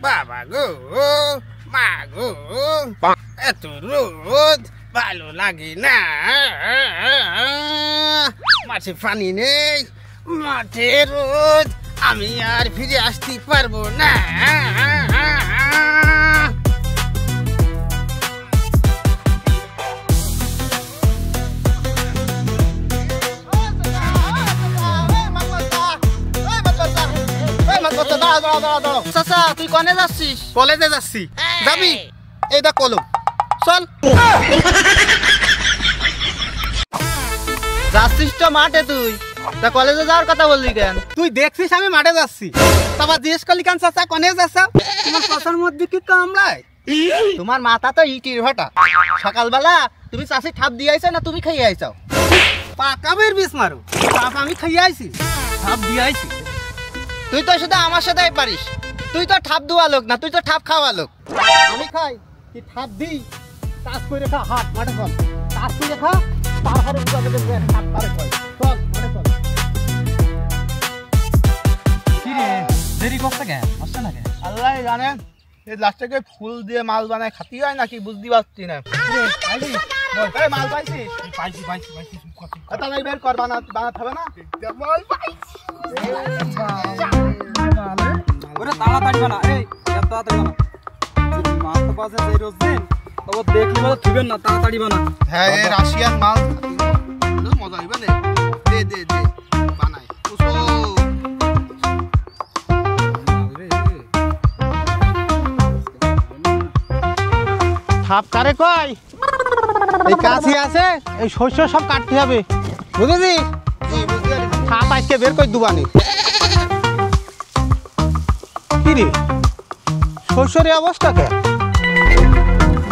বাবা গো মা গো এত রোদ ভালো লাগে না মাঠে পানি নেই মাঠে রোদ আমি আর ফিরে আসতে পারবো না চাচা তুই কনে যাচ্ছিস? কলেজে যাচ্ছি যাবি এই দা কলম চল যাচ্ছিস তো মাঠে তুই তা কলেজে যাওয়ার কথা বললি কেন? তুই দেখছিস আমি মাঠে যাচ্ছি তারপর জিজ্ঞেস করলি কেন চাচা কনে যাচ্ছা তোমার কথার মধ্যে কি কামড়ায় তোমার মাথা তো ইটির ভাটা সকালবেলা তুমি চাষি ঠাপ দিয়ে আইছো না তুমি খাইয়ে আইছো? পাকা বের বিষ মারো তাপ আমি খাইয়ে আইছি ঠাপ দিয়ে আইছি তুই তো শুধু আমার সাথেই পারিস তুই তো ঠাপ দেওয়া লোক না তুই তো ঠাপ খাওয়া লোক আমি খাই কি ঠাপ দিই কাজ করে খা হাত মাঠে চল কাজ করে খা তারপরে ঠাপ পারে চল মাঠে চল কি রে দেরি করতে কেন আসছে না কেন? আল্লাহ জানে এই লাস্টে ফুল দিয়ে মাল বানায় খাতি হয় নাকি বুঝতে পারছি না মাল পাইছিস পাইছি পাইছি পাইছি তাহলে বের কর বানাতে হবে না মাল পাইছি ওরে তাড়াতাড়ি বানা এই তাড়াতাড়ি বানা মাল তো পাশে যাই রোজ দিন তবে দেখলি বলে থিবেন না তাড়াতাড়ি বানা হ্যাঁ এই রাশিয়ান মাল মজা হইবে না দে দে দে বানাই ঠাপ কারে কয় এই কাছি আছে এই শস্য সব কাটতে হবে বুঝেছিস ঠাপ আজকে বের করে দুবানি কি রে শস্যের অবস্থা কে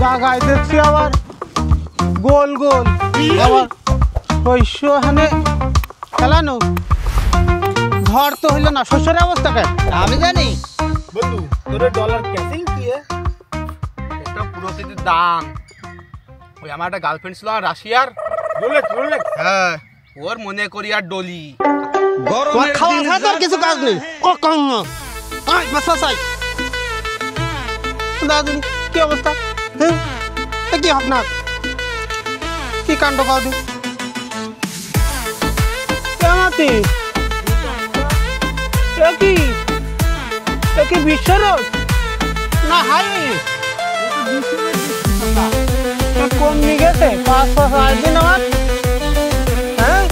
জায়গায় দেখছি আবার গোল গোল আবার শস্য এখানে খেলানো ঝড় তো হইল না শস্যের অবস্থা কে আমি জানি বন্ধু তোর ডলার ক্যাসিং কি এটা পুরো দাম ওই আমার একটা গার্লফ্রেন্ড ছিল রাশিয়ার হ্যাঁ ওর মনে করি আর ডলি তোমার খাওয়া ছাড়া তোর কিছু কাজ নেই ও কম দাদু কি অবস্থা কি আপনার কি কাণ্ড কাউদি কি বিশ্বরোধ না হাই কম নিয়ে গেছে 5-6 দিন আমার হ্যাঁ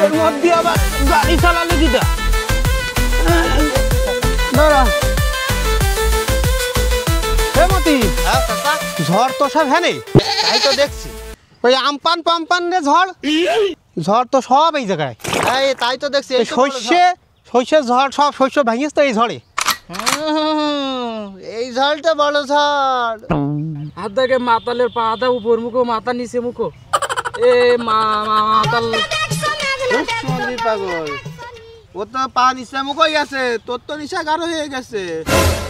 এর মধ্যে আবার গাড়ি চালালে দিদা দাঁড়া মতি ঝড় তো সব হ্যাঁ তাই তো দেখছি ওই আমপান পাম্পান রে ঝড় ঝড় তো সব এই জায়গায় তাই তো দেখছি শস্যের ঝড় সব শস্য ভেঙেছে তো এই ঝড়ে এই ঝড়টা বড় ঝড় হাত দেখে মাতালের পাতা উপর মুখো মাথা নিচে মুখো এ মাতাল পাগল ও তো পা নিচে মুখই আছে তোর তো নিশা গাঢ় হয়ে গেছে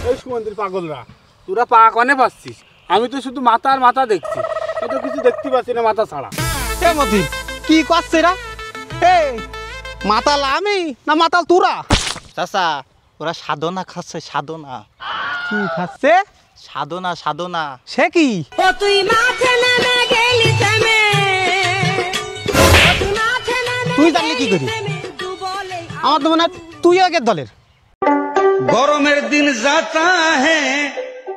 এই সুমন্দির পাগলরা তোরা পা কনে পাচ্ছিস আমি তো শুধু মাথা আর মাথা দেখছি তো কিছু দেখতে পাচ্ছি না মাথা ছাড়া মতি কি করছে রা মাতাল আমি না মাতাল তোরা চাচা ওরা সাধনা খাচ্ছে সাধনা কি খাচ্ছে সাধনা সাধনা সে কি তুই মাঠে নেমে গেলি থেমে তুই জানলি কি করি আমার তো মনে হয় তুই আগের দলের গরমের দিন যাতা হ্যাঁ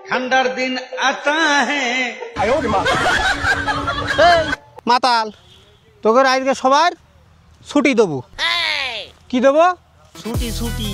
ঠান্ডার দিন আতা হ্যাঁ মাতাল তোকে আজকে সবার ছুটি দেবো কি দেবো ছুটি ছুটি